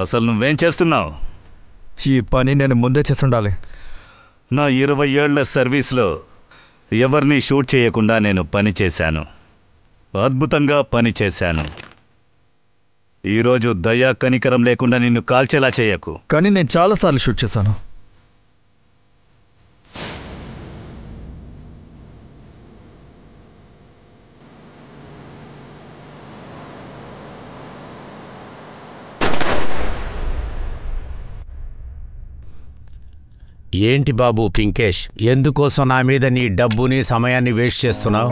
అసలు నువ్వేం చేస్తున్నావు? ఈ పని నేను ముందే చేస్తుండాలి. నా 20 ఏళ్ల సర్వీస్లో ఎవరిని షూట్ చేయకుండా నేను పని చేశాను. అద్భుతంగా పని చేశాను. ఈరోజు దయా కనికరం లేకుండా నిన్ను కాల్చేలా చేయకు. కానీ నేను చాలాసార్లు షూట్ చేశాను. ఏంటి బాబు పింకేష్, ఎందుకోసం నా మీద నీ డబ్బుని సమయాన్ని వేస్ట్ చేస్తున్నావు?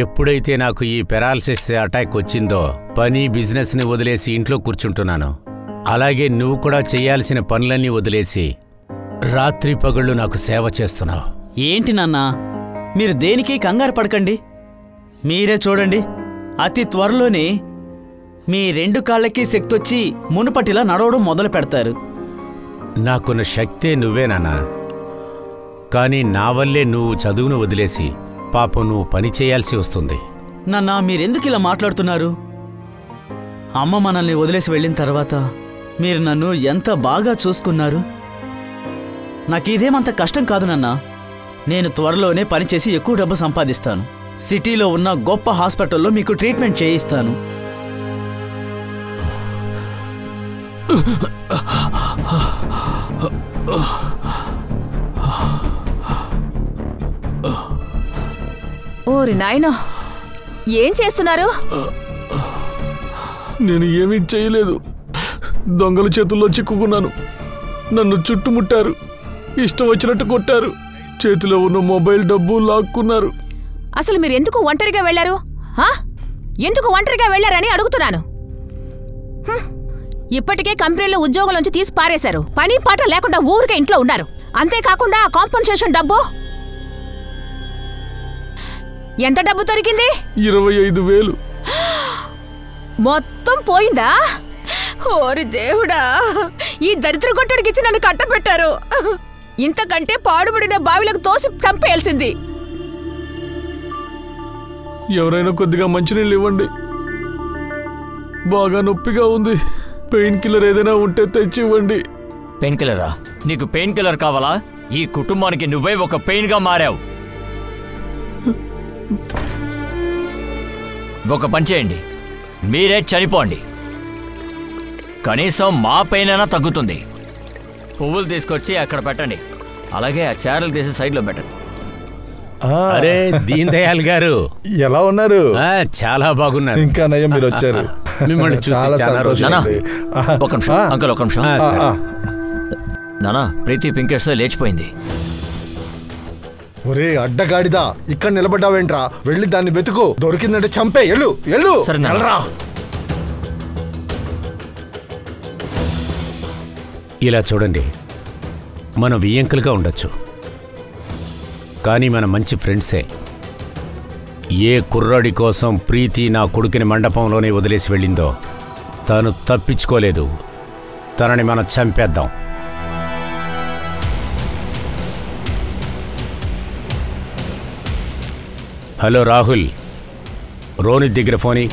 ఎప్పుడైతే నాకు ఈ పెరాలసిస్ అటాక్ వచ్చిందో పని బిజినెస్ని వదిలేసి ఇంట్లో కూర్చుంటున్నాను. అలాగే నువ్వు కూడా చెయ్యాల్సిన పనులన్నీ వదిలేసి రాత్రి పగళ్ళు నాకు సేవ చేస్తున్నావు. ఏంటి నాన్నా, మీరు దేనికి కంగారు పడకండి. మీరే చూడండి, అతి త్వరలోనే మీ 2 కాళ్ళకి శక్తొచ్చి మునుపటిలా నడవడం మొదలు పెడతారు. నాకున్న శక్తే నువ్వేనాన్నా. కానీ నా వల్లే నువ్వు చదువును వదిలేసి పాపం నువ్వు పని చేయాల్సి వస్తుంది. నాన్నా, మీరెందుకు ఇలా మాట్లాడుతున్నారు? అమ్మ మనల్ని వదిలేసి వెళ్ళిన తర్వాత మీరు నన్ను ఎంత బాగా చూసుకున్నారు. నాకిదేమంత కష్టం కాదు నాన్నా. నేను త్వరలోనే పనిచేసి ఎక్కువ డబ్బు సంపాదిస్తాను. సిటీలో ఉన్న గొప్ప హాస్పిటల్లో మీకు ట్రీట్మెంట్ చేయిస్తాను. ఓరి నాయనో, ఏం చేస్తున్నారు? నేను ఏమీ చేయలేదు. దొంగల చేతుల్లో చిక్కుకున్నాను. నన్ను చుట్టుముట్టారు, ఇష్టం వచ్చినట్టు కొట్టారు, చేతిలో ఉన్న మొబైల్ డబ్బు లాక్కున్నారు. అసలు మీరు ఎందుకు ఒంటరిగా వెళ్లారు? ఎందుకు ఒంటరిగా వెళ్లారని అడుగుతున్నాను. ఇప్పటికే కంపెనీలో ఉద్యోగంలోంచి తీసి పారేశారు. పని పాట లేకుండా ఊరికే ఇంట్లో ఉన్నారు. అంతేకాకుండా ఆ కాంపన్సేషన్ డబ్బు, ఎంత డబ్బు దొరికింది? 25,000. మొత్తం పోయిందా? ఓరి దేవుడా, ఈ దరిద్ర కొట్టుడికిచ్చి నన్ను కట్టబెట్టారు. ఇంతకంటే పాడుబడిన బావిలకు తోసి చంపేయాల్సింది. ఎవరైనా కొద్దిగా మంచినీళ్ళు ఇవ్వండి, బాగా నొప్పిగా ఉంది. పెయిన్ కిల్లర్ ఏదైనా ఉంటే తెచ్చి ఇవ్వండి. పెయిన్ కిల్లరా? నీకు పెయిన్ కిల్లర్ కావాలా? ఈ కుటుంబానికి నువ్వే ఒక పెయిన్గా మారావు. ఒక పని చేయండి, మీరే చనిపోండి. కనీసం మా పెయిన్ అయినా తగ్గుతుంది. పువ్వులు తీసుకొచ్చి అక్కడ పెట్టండి. అలాగే ఆ చీరలు తీసి సైడ్లో పెట్టండి. అరే దీన్ దయాల్ గారు, ఎలా ఉన్నారు? చాలా బాగున్నారు. ఇంకా నయం మీరు వచ్చారు. మిమ్మల్ని చూసి చాలా రోజులు. ఒక నిమిషం అంకుల్, ఒక నిమిషం. నానా, ప్రీతి పింకేష్తో లేచిపోయింది. ఒరే అడ్డగాడిదా, ఇక్కడ నిలబడ్డావేంట్రా? వెళ్ళి దాన్ని వెతుకు, దొరికిందంటే చంపే. ఎల్లు ఎల్లు. ఇలా చూడండి, మనం వియ్యంకులుగా ఉండొచ్చు, కానీ మన మంచి ఫ్రెండ్సే. ఏ కుర్రాడి కోసం ప్రీతి నా కొడుకుని మండపంలోనే వదిలేసి వెళ్ళిందో తను తప్పించుకోలేదు. తనని మనం చంపేద్దాం. హలో రాహుల్, రోనిత్ దగ్గర ఫోని.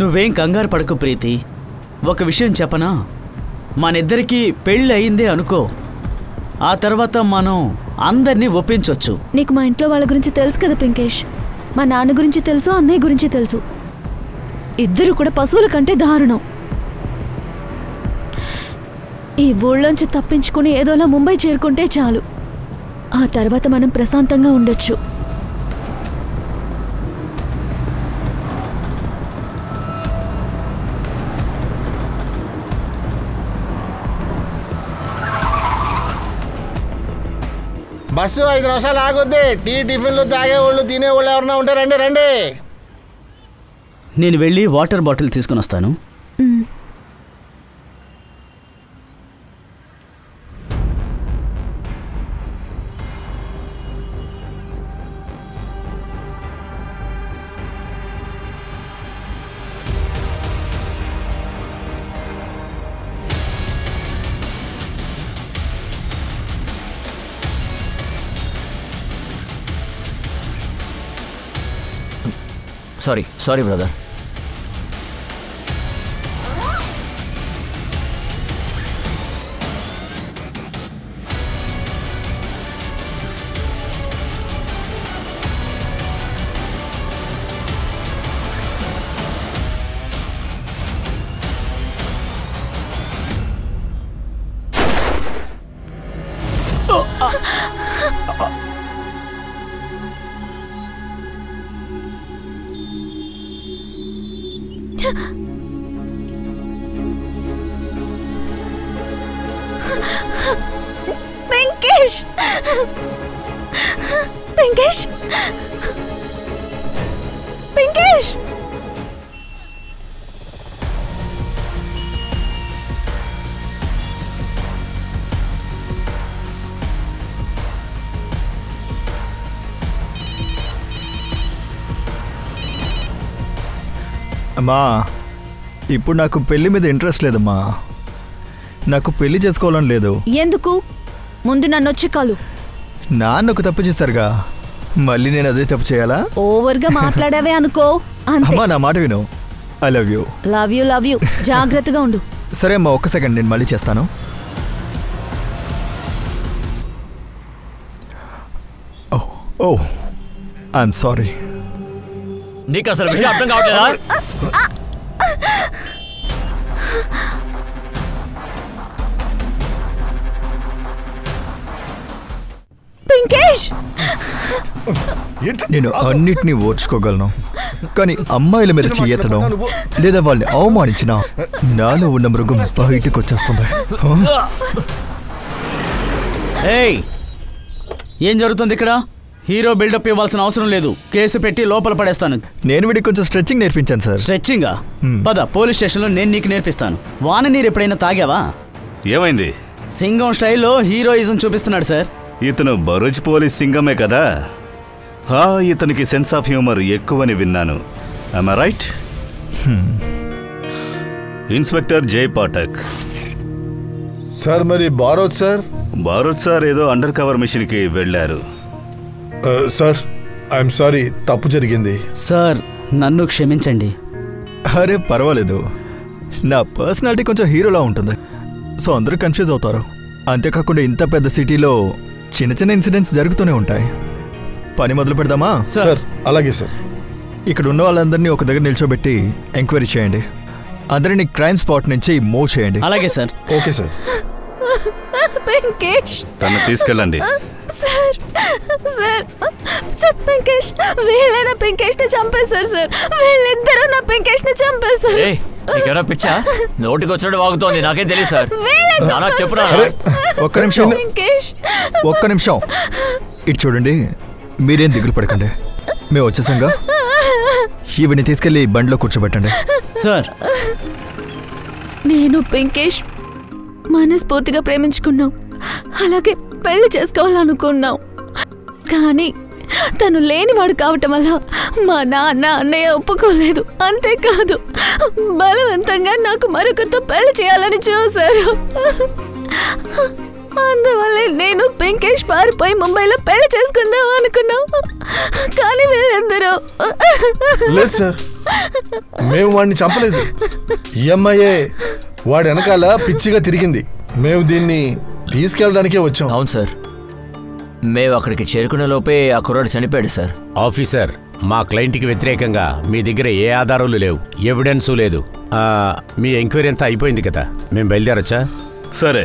నువ్వేం కంగారు పడకు ప్రీతి. ఒక విషయం చెప్పనా, మనిద్దరికీ పెళ్ళి అయిందే అనుకో, ఆ తర్వాత మనం అందరినీ ఒప్పించవచ్చు. నీకు మా ఇంట్లో వాళ్ళ గురించి తెలుసు కదా పింకేష్. మా నాన్న గురించి తెలుసు, అన్నయ్య గురించి తెలుసు. ఇద్దరు కూడా పశువుల కంటే దారుణం. ఈ ఊళ్ళోంచి తప్పించుకుని ఏదోలా ముంబై చేరుకుంటే చాలు. ఆ తర్వాత మనం ప్రశాంతంగా ఉండొచ్చు. బస్సు 5 నిమిషాలు ఆగొద్ది. టీ టిఫిన్లు తాగేవాళ్ళు తినేవాళ్ళు ఎవరన్నా ఉంటారండి? రండి. నేను వెళ్ళి వాటర్ బాటిల్ తీసుకుని వస్తాను. Sorry brother. వెంకటేష్ వెంకటేష్ వెంకటేష్ అమ్మా ఇప్పుడు నాకు పెళ్లి మీద ఇంట్రెస్ట్ లేదమ్మా. నాకు పెళ్లి చేసుకోవాలని లేదు. ఎందుకు? ముందు నన్ను వచ్చి కాలు. నాన్నకు తప్పు చేశారుగా, మళ్ళీ నేను అదే తప్పు చేయాలా? ఓవర్గా మాట్లాడావే అనుకో. అమ్మా నా మాట విను. I love you. Love you love you. జాగ్రత్తగా ఉండు. సరే అమ్మా, ఒక్క సెకండ్, నేను మళ్ళీ చేస్తాను. ఓ ఐఎమ్ సారీ. నీకు అసలు విషయం అర్థం కావట్లేదా? వెంకటేష్ నేను అన్నిటినీ ఓర్చుకోగలను, కానీ అమ్మాయిల మీద చెయ్యెత్తడం లేదా వాళ్ళని అవమానించిన నాలో ఉన్న మృగం బయటకు వచ్చేస్తుంది. ఏయ్, ఏం జరుగుతుంది ఇక్కడ? హీరో బిల్డప్ ఇవ్వాల్సిన అవసరం లేదు. కేసు పెట్టి లోపల పడేస్తాను. నేను వీడికి కొంచెం స్ట్రెచ్చింగ్ నేర్పించాను సార్. స్ట్రెచ్చింగా? పద, పోలీస్ స్టేషన్లో నేను నీకు నేర్పిస్తాను. వాన నీరు ఎప్పుడైనా తాగావా? ఏమైంది? సింగం స్టైల్లో హీరోయిజం చూపిస్తున్నాడు సార్. ఇతను బరూచ్ పోలీస్ సింగమే కదా? ఇతనికి సెన్స్ ఆఫ్ హ్యూమర్ ఎక్కువని విన్నాను. I'm right? ఇన్స్పెక్టర్ జై పాఠక్ సార్. మరి బారోత్ సార్ ఏదో అండర్ కవర్ మిషన్కి వెళ్ళారు. సార్ ఐఎమ్ సారీ, తప్పు జరిగింది సార్. నన్ను క్షమించండి. అరే పర్వాలేదు, నా పర్సనాలిటీ కొంచెం హీరోలా ఉంటుంది, సో అందరూ కన్ఫ్యూజ్ అవుతారు. అంతేకాకుండా ఇంత పెద్ద సిటీలో చిన్న చిన్న ఇన్సిడెంట్స్ జరుగుతూనే ఉంటాయి. పని మొదలు పెడదామా? సార్ అలాగే సార్. ఇక్కడ ఉన్న వాళ్ళందరినీ ఒక దగ్గర నిల్చోబెట్టి ఎంక్వైరీ చేయండి. అందరినీ క్రైమ్ స్పాట్ నుంచి మూవ్ చేయండి. అలాగే సార్. Okay sir. వెంకటేష్ తను తీసుకెళ్ళండి. సార్ సార్ సార్ వెంకటేష్ వీళ్ళైనా వెంకటేష్ని చంపేశారు సార్. వీళ్ళిద్దరూ నా వెంకటేష్ని చంపేశారు. నీకెవరో పిచ్చా? నోటికి వచ్చినట్టు వాగుతోంది, నాకేం తెలియదు సార్. చెప్పురా. ఒక్క నిమిషం ఇటు చూడండి. మీరేం దిగులు పడకండి, మేము వచ్చేసాంగా. ఈవిని తీసుకెళ్లి బండిలో కూర్చోబెట్టండి. సార్, నేను వెంకటేష్ మనస్ఫూర్తిగా ప్రేమించుకున్నాం, అలాగే పెళ్లి చేసుకోవాలనుకున్నాం. కానీ తను లేనివాడు కావటం వల్ల మా నాన్న అన్నయ్య ఒప్పుకోలేదు. అంతేకాదు బలవంతంగా నాకు మరొకరితో పెళ్లి చేయాలని చూశారు. అందువల్లే నేను వెంకటేష్ పారిపోయి ముంబైలో పెళ్లి చేసుకుందాం అనుకున్నాం. కానీ వీళ్ళందరూ లేదు సార్, మేము వాడిని చంపలేదు. ఈ అమ్మాయే వాడి వెనకాల పిచ్చిగా తిరిగింది. మేము దీన్ని తీసుకెళ్ళడానికే వచ్చాం. అవును సార్, మేము అక్కడికి చేరుకునే లోపే ఆ కుర్రాడు చనిపోయాడు సార్. ఆఫీసర్, మా క్లయింట్కి వ్యతిరేకంగా మీ దగ్గర ఏ ఆధారాలు లేవు, ఎవిడెన్సు లేదు. మీ ఎంక్వైరీ అంతా అయిపోయింది కదా, మేము బయలుదేరొచ్చా? సరే,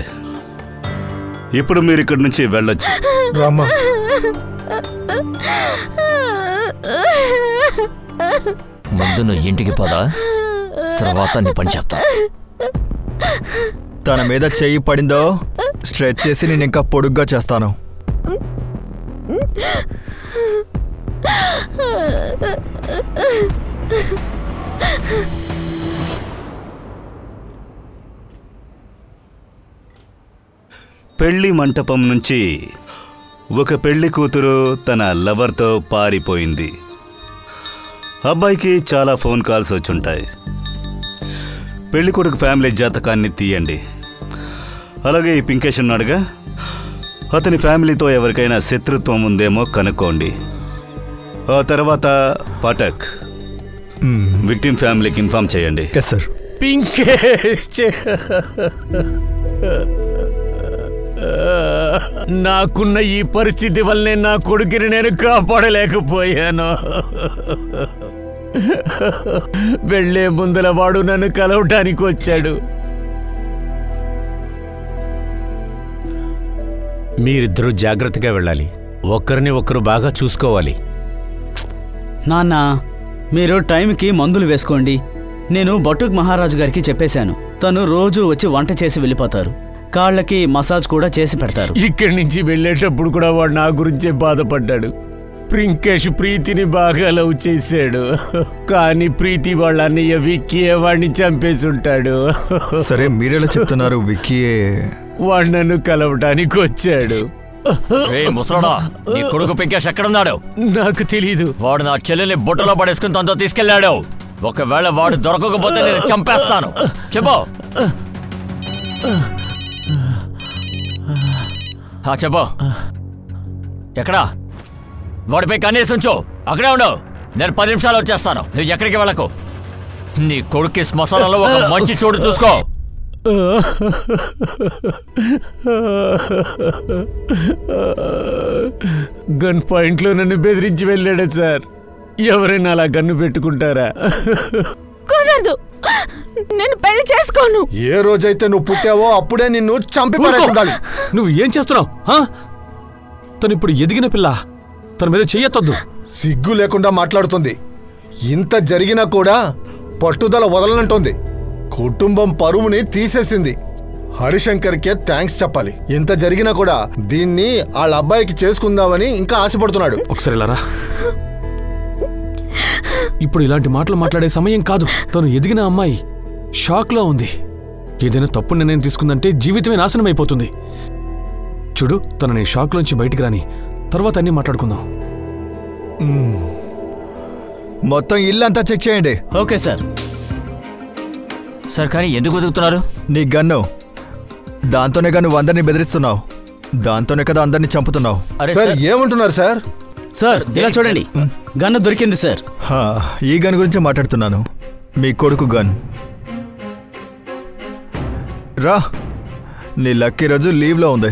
ఇప్పుడు మీరు ఇక్కడి నుంచి వెళ్ళొచ్చు. రామ్మా. ముందు నువ్వు ఇంటికి పదా, తర్వాత నీ పని చెప్తా. తన మీద చెయ్యి పడిందో స్ట్రెచ్ చేసి నేను ఇంకా పొడుగ్గా చేస్తాను. పెళ్లి మంటపం నుంచి ఒక పెళ్లి కూతురు తన లవర్తో పారిపోయింది. అబ్బాయికి చాలా ఫోన్ కాల్స్ వచ్చుంటాయి. పెళ్లి కొడుకు ఫ్యామిలీ జాతకాన్ని తీయండి. అలాగే ఈ పింకేష్ ఉన్నాడుగా, అతని ఫ్యామిలీతో ఎవరికైనా శత్రుత్వం ఉందేమో కనుక్కోండి. ఆ తర్వాత పాఠక్, విక్టిమ్ ఫ్యామిలీకి ఇన్ఫార్మ్ చేయండి. Yes sir. పింకేష్, నాకున్న ఈ పరిస్థితి వల్లనే నా కొడుకుని నేను కాపాడలేకపోయాను. వెళ్లే ముందల వాడు నన్ను కలవటానికి వచ్చాడు. మీరిద్దరూ జాగ్రత్తగా వెళ్ళాలి. ఒకరిని ఒకరు బాగా చూసుకోవాలి. నాన్న, మీరు టైంకి మందులు వేసుకోండి. నేను బటుక్ మహారాజు గారికి చెప్పేశాను. తను రోజు వచ్చి వంట చేసి వెళ్ళిపోతారు. కాళ్ళకి మసాజ్ కూడా చేసి పెడతారు. ఇక్కడి నుంచి వెళ్ళేటప్పుడు కూడా వాడు నా గురించే బాధపడ్డాడు. పింకేష్ ప్రీతిని బాగా లవ్ చేశాడు, కానీ ప్రీతి వాళ్ళ అన్నయ్య విక్కీయే వాడిని చంపేసి ఉంటాడు. సరే, మీరెలా చెప్తున్నారు? విక్కీయే వాడు నన్ను కలవడానికి వచ్చాడు. ముసలాడా, నీ కొడుకు పింకేష్ ఎక్కడున్నాడు? నాకు తెలీదు. వాడు నా చెల్లెల్ని బుట్టలో పడేసుకుని తనతో తీసుకెళ్లాడు. ఒకవేళ వాడు దొరకకపోతే నేను చంపేస్తాను. చెప్పు. చెప్పు, ఎక్కడా? వాడిపై కన్నేసి ఉంచు. అక్కడే ఉండవు. నేను 10 నిమిషాలు వచ్చేస్తాను. నువ్వు ఎక్కడికి వెళ్ళకు. నీ కొడుక్కి శ్మశానంలో ఒక మంచి చోటు చూసుకో. గన్ పాయింట్లో నన్ను బెదిరించి వెళ్ళాడు సార్. ఎవరైనా అలా గన్ను పెట్టుకుంటారా? కుదరదు, నేను పెళ్లి చేసుకోను. ఏ రోజైతే నువ్వు పుట్టావో అప్పుడే నిన్ను చంపి పడేస్తుండాలి. నువ్వు ఏం చేస్తున్నావు? తను ఇప్పుడు ఎదిగిన పిల్ల, తన మీద చెయ్యొద్దు. సిగ్గు లేకుండా మాట్లాడుతుంది. ఇంత జరిగినా కూడా పట్టుదల వదలనంటోంది. కుటుంబం పరువుని తీసేసింది. హరిశంకర్కే థ్యాంక్స్ చెప్పాలి. ఇంత జరిగినా కూడా దీన్ని వాళ్ళ అబ్బాయికి చేసుకుందామని ఇంకా ఆశపడుతున్నాడు. ఒకసారి లారా, ఇప్పుడు ఇలాంటి మాటలు మాట్లాడే సమయం కాదు. తను ఎదిగిన అమ్మాయి షాక్లో ఉంది. ఏదైనా తప్పు నిర్ణయం తీసుకుందంటే జీవితమే నాశనం అయిపోతుంది. చూడు, తనని షాక్లోంచి బయటికి రాని, తర్వాత అన్నీ మాట్లాడుకుందాం. మొత్తం ఇల్లంతా చెక్ చేయండి. Okay sir. సార్, కానీ ఎందుకు వెతుకుతున్నారు? నీ గన్ను, దాంతోనే కదా నువ్వు అందరినీ బెదిరిస్తున్నావు. దాంతోనే కదా అందరినీ చంపుతున్నావు. సార్, ఏమంటున్నారు సార్? సార్, ఇలా చూడండి, గన్ను దొరికింది సార్. ఈ గన్ గురించి మాట్లాడుతున్నాను. మీ కొడుకు గన్. రా, నీ లక్కీ రోజు లీవ్లో ఉంది.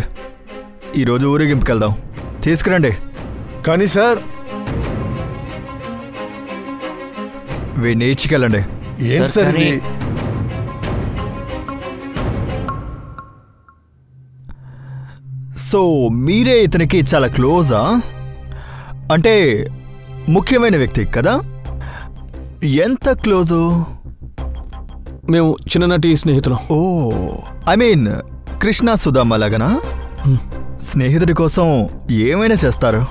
ఈరోజు ఊరేగింపుకెళ్దాం. తీసుకురండి. కానీ సార్, వీడిని ఇచ్చికెళ్ళండి. ఏంటి సార్ ఇది? సో మీరే ఇతనికి చాలా క్లోజా? అంటే ముఖ్యమైన వ్యక్తి కదా? ఎంత క్లోజు? మేము చిన్ననాటి స్నేహితులం. ఓ, ఐ మీన్ కృష్ణ సుధామ లాగనా? స్నేహితుడి కోసం ఏమైనా చేస్తారు.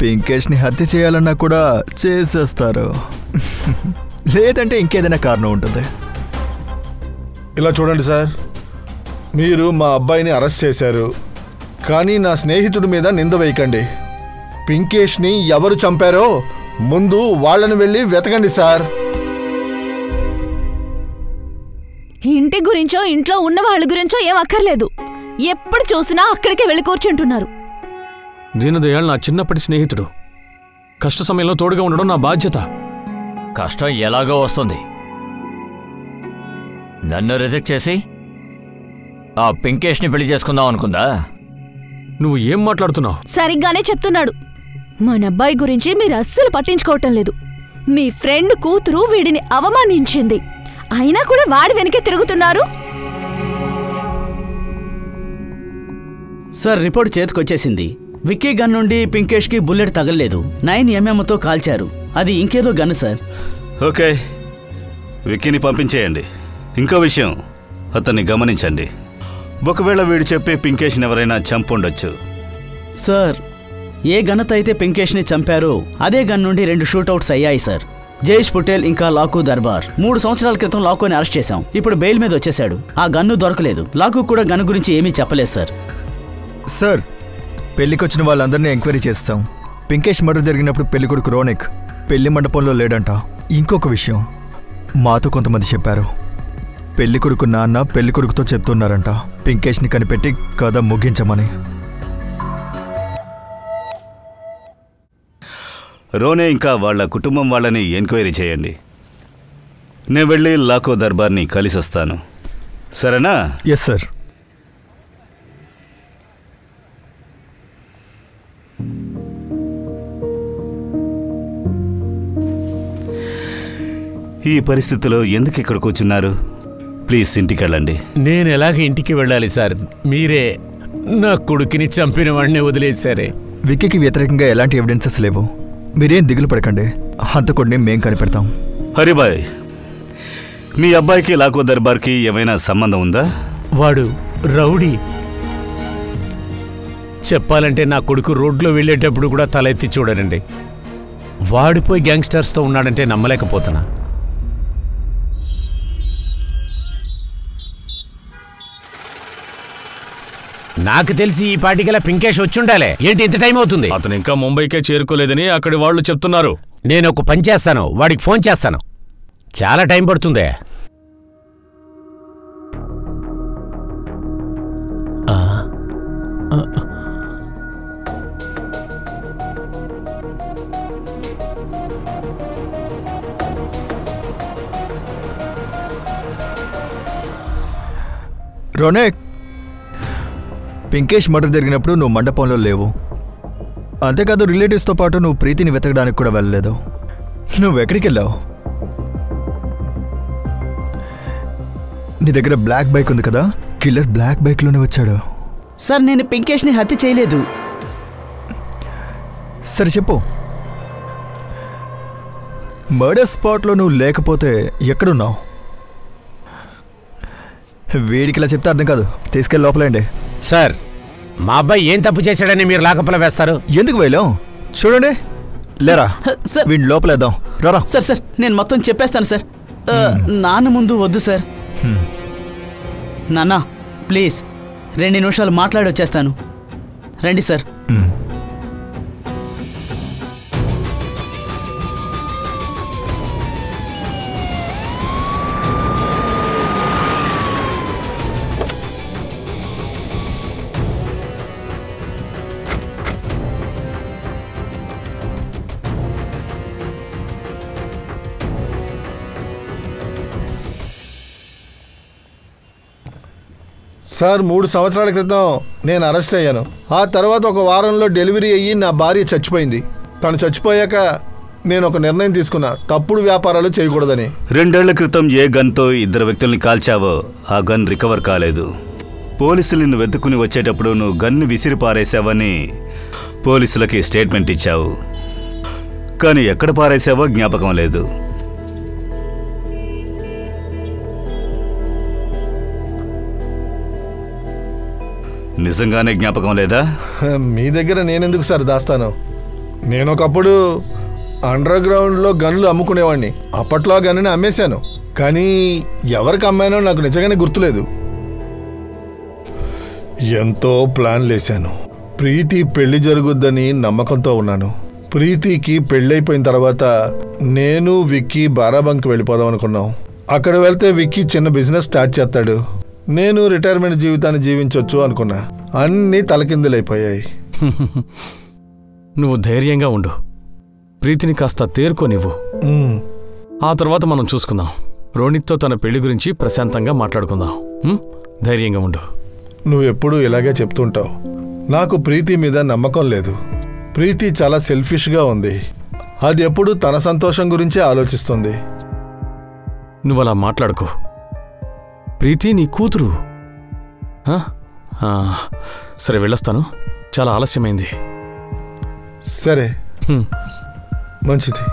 పింకేష్ని హత్య చేయాలన్నా కూడా చేసేస్తారు. లేదంటే ఇంకేదైనా కారణం ఉంటుంది. ఇలా చూడండి సార్, మీరు మా అబ్బాయిని అరెస్ట్ చేశారు, కానీ నా స్నేహితుడి మీద నింద వేయకండి. పింకేష్ని ఎవరు చంపారో ముందు వాళ్ళని వెళ్ళి వెతకండి సార్. ఇంటి గురించో ఇంట్లో ఉన్న వాళ్ళ గురించో ఏం అక్కర్లేదు. ఎప్పుడు చూసినా అక్కడికే వెళ్ళి కూర్చుంటున్నారు. దీనదయాళ్ నా చిన్నప్పటి స్నేహితుడు. కష్ట సమయంలో తోడుగా ఉండడం నా బాధ్యత. కష్టం ఎలాగో వస్తుంది. నన్ను రిజెక్ట్ చేసి ఆ పింకేష్ని పెళ్లి చేసుకుందాం అనుకుందా? నువ్వు ఏం మాట్లాడుతున్నావు? సరిగ్గానే చెప్తున్నాడు. మన అబ్బాయి గురించి మీరు అస్సలు పట్టించుకోవటం లేదు. మీ ఫ్రెండ్ కూతురు వీడిని అవమానించింది, అయినా కూడా వాడి వెనకే తిరుగుతున్నారు. సార్, రిపోర్ట్ చేతికొచ్చేసింది. విక్కీ గన్ నుండి పింకేష్కి బుల్లెట్ తగలలేదు. 9mm కాల్చారు. అది ఇంకేదో గన్ సార్. ఓకే, విక్కీని పంపించేయండి. ఇంకో విషయం, అతన్ని గమనించండి. ఒకవేళ వీడు చెప్పే పింకేష్ని ఎవరైనా చంపుండొచ్చు. సార్, ఏ గన్తో అయితే పింకేష్ని చంపారో అదే గన్ నుండి 2 షూట్అవుట్స్ అయ్యాయి సార్. జయేష్ పటేల్ ఇంకా లాకూ దర్బార్. 3 సంవత్సరాల క్రితం లాకూని అరెస్ట్ చేశాం. ఇప్పుడు బెయిల్ మీద వచ్చేశాడు. ఆ గన్ను దొరకలేదు. లాకూ కూడా గన్ను గురించి ఏమీ చెప్పలేదు సార్. సార్, పెళ్లికొచ్చిన వాళ్ళందరినీ ఎంక్వైరీ చేస్తాం. పింకేష్ మర్డర్ జరిగినప్పుడు పెళ్లికొడుకు రోనిక్ పెళ్లి మండపంలో లేడంట. ఇంకొక విషయం మాతో కొంతమంది చెప్పారు. పెళ్లికొడుకు నాన్న పెళ్లికొడుకుతో చెప్తున్నారంట పింకేష్ని కనిపెట్టి కథ ముగించమని. రోనే ఇంకా వాళ్ళ కుటుంబం వాళ్ళని ఎంక్వైరీ చేయండి. నేను వెళ్ళి లాకో దర్బార్ని కలిసి వస్తాను. సరేనా? Yes sir. ఈ పరిస్థితిలో ఎందుకు ఇక్కడ కూర్చున్నారు? ప్లీజ్ ఇంటికి వెళ్ళండి. నేను ఎలాగ ఇంటికి వెళ్ళాలి సార్? మీరే నా కొడుకుని చంపిన వాడిని వదిలేశారే. విక్కీకి వ్యతిరేకంగా ఎలాంటి ఎవిడెన్సెస్ లేవు. మీరేం దిగులు పడకండి, హంతకుడిని మేం కనిపెడతాం. హరిబాయ్, మీ అబ్బాయికి లాకో దర్బార్కి ఏమైనా సంబంధం ఉందా? వాడు రౌడీ. చెప్పాలంటే నా కొడుకు రోడ్లో వెళ్ళేటప్పుడు కూడా తల ఎత్తి చూడరండి. వాడిపోయి గ్యాంగ్స్టర్స్తో ఉన్నాడంటే నమ్మలేకపోతున్నా. నాకు తెలిసి ఈ పార్టీకల పింకేష్ వచ్చుండాలే. ఏంటి ఇంత టైం అవుతుంది? అతను ఇంకా ముంబైకే చేరుకోలేదని అక్కడి వాళ్ళు చెప్తున్నారు. నేను ఒక పని చేస్తాను, వాడికి ఫోన్ చేస్తాను. చాలా టైం పడుతుందే. రోనేక్, పింకేష్ మర్డర్ జరిగినప్పుడు నువ్వు మండపంలో లేవు. అంతేకాదు రిలేటివ్స్తో పాటు నువ్వు ప్రీతిని వెతకడానికి కూడా వెళ్ళలేదు. నువ్వు ఎక్కడికి వెళ్ళావు? నీ దగ్గర బ్లాక్ బైక్ ఉంది కదా, కిల్లర్ బ్లాక్ బైక్లోనే వచ్చాడు. సార్, నేను పింకేష్ని హత్య చేయలేదు. సరే చెప్పు, మర్డర్ స్పాట్లో నువ్వు లేకపోతే ఎక్కడున్నావు? వీడికి ఇలా చెప్తే అర్థం కాదు. తీసుకెళ్ళి లోపలండి. సార్, మా అబ్బాయి ఏం తప్పు చేశాడని మీరు లాకప్పల వేస్తారు? ఎందుకు వేయలేం? చూడండి, లేరా సార్, వీడిని లోపలేద్దాం. రారా. సార్ నేను మొత్తం చెప్పేస్తాను సార్. నాన్న ముందు వద్దు సార్. నాన్న ప్లీజ్ 2 నిమిషాలు మాట్లాడి వచ్చేస్తాను. రండి సార్. సార్, 3 సంవత్సరాల క్రితం నేను అరెస్ట్ అయ్యాను. ఆ తర్వాత ఒక వారంలో డెలివరీ అయ్యి నా భార్య చచ్చిపోయింది. తను చచ్చిపోయాక నేను ఒక నిర్ణయం తీసుకున్నా, తప్పుడు వ్యాపారాలు చేయకూడదని. 2 ఏళ్ల క్రితం ఏ గన్తో 2 వ్యక్తుల్ని కాల్చావో ఆ గన్ రికవర్ కాలేదు. పోలీసులు నిన్ను వెతుక్కుని వచ్చేటప్పుడు నువ్వు గన్ను విసిరి పారేశావని పోలీసులకి స్టేట్మెంట్ ఇచ్చావు. కానీ ఎక్కడ పారేశావో జ్ఞాపకం లేదు. నిజంగానే జ్ఞాపకం లేదా? మీ దగ్గర నేనెందుకు సార్ దాస్తాను? నేను ఒకప్పుడు అండర్ గ్రౌండ్లో గన్లు అమ్ముకునేవాడిని. అప్పట్లో ఆ గన్నుని అమ్మేశాను. కానీ ఎవరికి అమ్మానో నాకు నిజంగానే గుర్తులేదు. ఎంతో ప్లాన్ లేశాను. ప్రీతి పెళ్లి జరుగుద్దని నమ్మకంతో ఉన్నాను. ప్రీతికి పెళ్ళైపోయిన తర్వాత నేను విక్కీ బారాబంక్ వెళ్ళిపోదాం అనుకున్నాం. అక్కడ వెళ్తే విక్కీ చిన్న బిజినెస్ స్టార్ట్ చేస్తాడు. నేను రిటైర్మెంట్ జీవితాన్ని జీవించవచ్చు అనుకున్నా. అన్నీ తలకిందులైపోయాయి. నువ్వు ధైర్యంగా ఉండు. ప్రీతిని కాస్త తేరుకోనివ్వు. ఆ తర్వాత మనం చూసుకుందాం. రోనిత్తో తన పెళ్లి గురించి ప్రశాంతంగా మాట్లాడుకుందాం. ధైర్యంగా ఉండు. నువ్వెప్పుడూ ఇలాగే చెప్తుంటావు. నాకు ప్రీతి మీద నమ్మకం లేదు. ప్రీతి చాలా సెల్ఫిష్గా ఉంది. అది ఎప్పుడు తన సంతోషం గురించే ఆలోచిస్తుంది. నువ్వలా మాట్లాడుకో. ప్రీతి నీ కూతురు. సరే, వెళ్ళొస్తాను. చాలా ఆలస్యమైంది. సరే, మంచిది.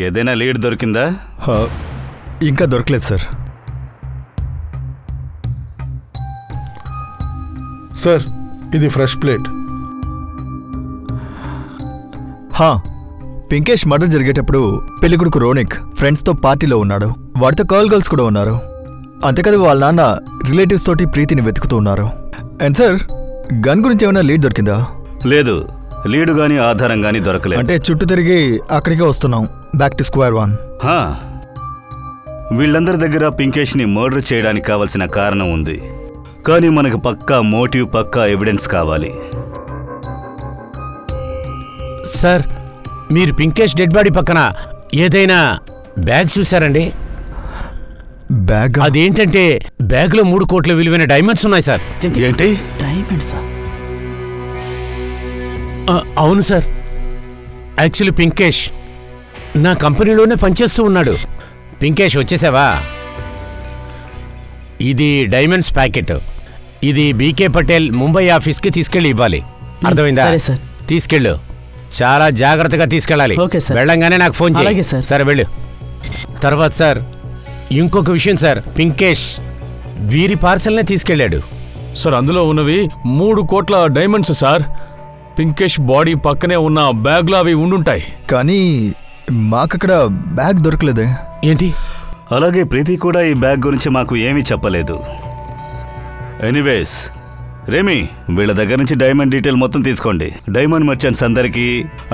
ఏదైనా లీడ్ దొరికిందా? ఇంకా దొరకలేదు సార్. సార్, ఇది ఫ్రెష్ ప్లేట్. హా, పింకేష్ మర్డర్ జరిగేటప్పుడు పెళ్ళికొడుకు రోనిక్ ఫ్రెండ్స్తో పార్టీలో ఉన్నాడు. వాడితో గర్ల్స్ కూడా ఉన్నారు. అంతేకాదు వాళ్ళ నాన్న రిలేటివ్స్ తోటి ప్రీతిని వెతుకుతూ ఉన్నారు. అండ్ సార్, గన్ గురించి ఏమైనా లీడ్ దొరికిందా? లేదు, లీడు గాని ఆధారం గాని దొరకలేదు. అంటే చుట్టూ తిరిగి అక్కడికే వస్తున్నాం, బ్యాక్ టు స్క్వేర్ వన్. వీళ్ళందరి దగ్గర పింకేష్ని మర్డర్ చేయడానికి కావలసిన కారణం ఉంది, కానీ మనకు పక్కా మోటివ్, పక్కా ఎవిడెన్స్ కావాలి. సార్, మీరు పింకేష్ డెడ్ బాడీ పక్కన ఏదైనా బ్యాగ్ చూసారండి? బ్యాగ్? అదేంటంటే బ్యాగ్లో 3 కోట్ల విలువైన డైమండ్స్ ఉన్నాయి సార్. ఏంటి? డైమండ్సా? అవును సార్. యాక్చువల్లీ పింకేష్ నా కంపెనీలోనే పనిచేస్తూ ఉన్నాడు. పింకేష్, వచ్చేసావా? ఇది డైమండ్స్ ప్యాకెట్. ఇది బీకే పటేల్ ముంబై ఆఫీస్కి తీసుకెళ్ళి ఇవ్వాలి. అర్థమైందా? సరే సార్. తీసుకెళ్ళు, చాలా జాగ్రత్తగా తీసుకెళ్ళాలి. Okay sir. వెళ్ళంగానే నాకు ఫోన్ చేయి. అలాగే సార్. సరే, వెళ్ళు. తర్వాత సార్, ఇంకొక విషయం సార్, పింకేష్ వీరి పార్సల్నే తీసుకెళ్ళాడు. సార్, అందులో ఉన్నవి 3 కోట్ల డైమండ్స్ సార్. పింకేష్ బాడీ పక్కనే ఉన్న బ్యాగ్లో అవి ఉండుంటాయి. కానీ మాకక్కడ బ్యాగ్ దొరకలేదే. ఏంటి? అలాగే ప్రీతి కూడా ఈ బ్యాగ్ గురించి మాకు ఏమీ చెప్పలేదు. ఎనీవేస్, రేమి, వీళ్ళ దగ్గర నుంచి డైమండ్ డీటెయిల్ మొత్తం తీసుకోండి. డైమండ్ మర్చెంట్స్ అందరికీ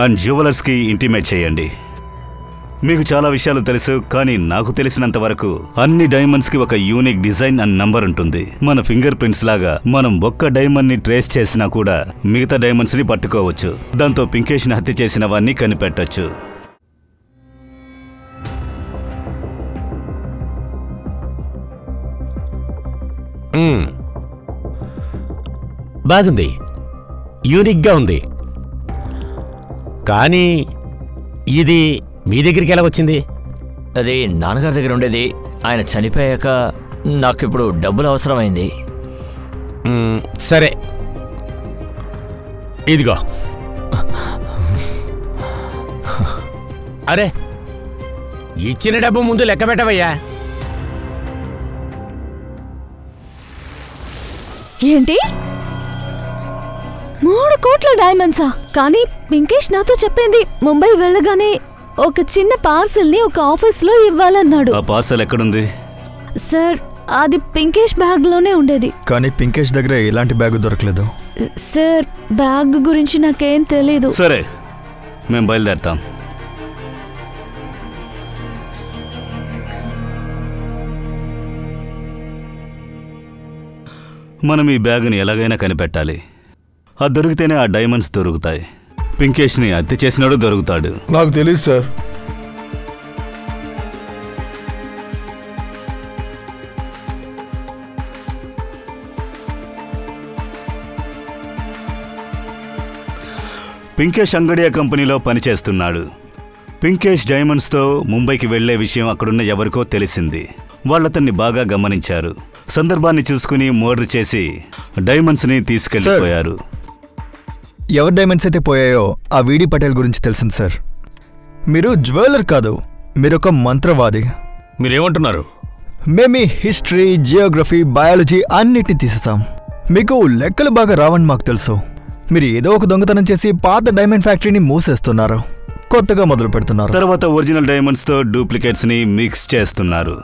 అండ్ జ్యువెలర్స్కి ఇంటిమేట్ చేయండి. మీకు చాలా విషయాలు తెలుసు, కానీ నాకు తెలిసినంత వరకు అన్ని డైమండ్స్కి ఒక యూనిక్ డిజైన్ అండ్ నంబర్ ఉంటుంది. మన ఫింగర్ ప్రింట్స్ లాగా మనం ఒక్క డైమండ్ని ట్రేస్ చేసినా కూడా మిగతా డైమండ్స్ని పట్టుకోవచ్చు. దాంతో పింకేష్ని హత్య చేసిన వారిని కనిపెట్టచ్చు. బాగుంది, యూనిక్గా ఉంది. కానీ ఇది మీ దగ్గరికి ఎలా వచ్చింది? అది నాన్నగారి దగ్గర ఉండేది. ఆయన చనిపోయాక నాకు ఇప్పుడు డబ్బులు అవసరమైంది. సరే, ఇదిగో. అరే, ఇచ్చిన డబ్బు ముందు లెక్క పెట్టవయ్యా. ఏంటి 3 కోట్ల డైమండ్సా? కానీ పింకేష్ నాతో చెప్పింది ముంబై వెళ్ళగానే ఒక చిన్న పార్సల్ ని ఒక ఆఫీస్ లో ఇవ్వాలన్నాడు. ఆ పార్సల్ ఎక్కడుంది? సార్, అది పింకేష్ బ్యాగ్ లోనే ఉండేది. కానీ పింకేష్ దగ్గర ఎలాంటి బ్యాగ్ దొరకలేదు. సార్, బ్యాగ్ గురించి నాకేం తెలీదు. సరే, మేము బయలుదేరుతాం. మనం ఈ బ్యాగ్ని ఎలాగైనా కనిపెట్టాలి. అది దొరికితేనే ఆ డైమండ్స్ దొరుకుతాయి. పింకేష్ని హత్య చేసినాడు దొరుకుతాడు. నాకు తెలియదు సార్. పింకేష్ అంగడియా కంపెనీలో పనిచేస్తున్నాడు. పింకేష్ డైమండ్స్తో ముంబైకి వెళ్లే విషయం అక్కడున్న ఎవరికో తెలిసింది. వాళ్ళతన్ని బాగా గమనించారు. సందర్భాన్ని చూసుకుని మర్డర్ చేసి డైమండ్స్ని తీసుకెళ్లిపోయారు. ఎవరి డైమండ్స్ అయితే పోయాయో ఆ వీడి పటేల్ గురించి తెలిసింది సార్. మీరు జ్యువెలర్ కాదు, మీరొక మంత్రవాది. మీరేమంటున్నారు? మేము హిస్టరీ, జియోగ్రఫీ, బయాలజీ అన్నిటిని తీసేసాం. మీకు లెక్కలు బాగా రావని మాకు తెలుసు. మీరు ఏదో ఒక దొంగతనం చేసి పాత డైమండ్ ఫ్యాక్టరీని మూసేస్తున్నారు, కొత్తగా మొదలు పెడుతున్నారు. తర్వాత ఒరిజినల్ డైమండ్స్తో డూప్లికేట్స్ని మిక్స్ చేస్తున్నారు.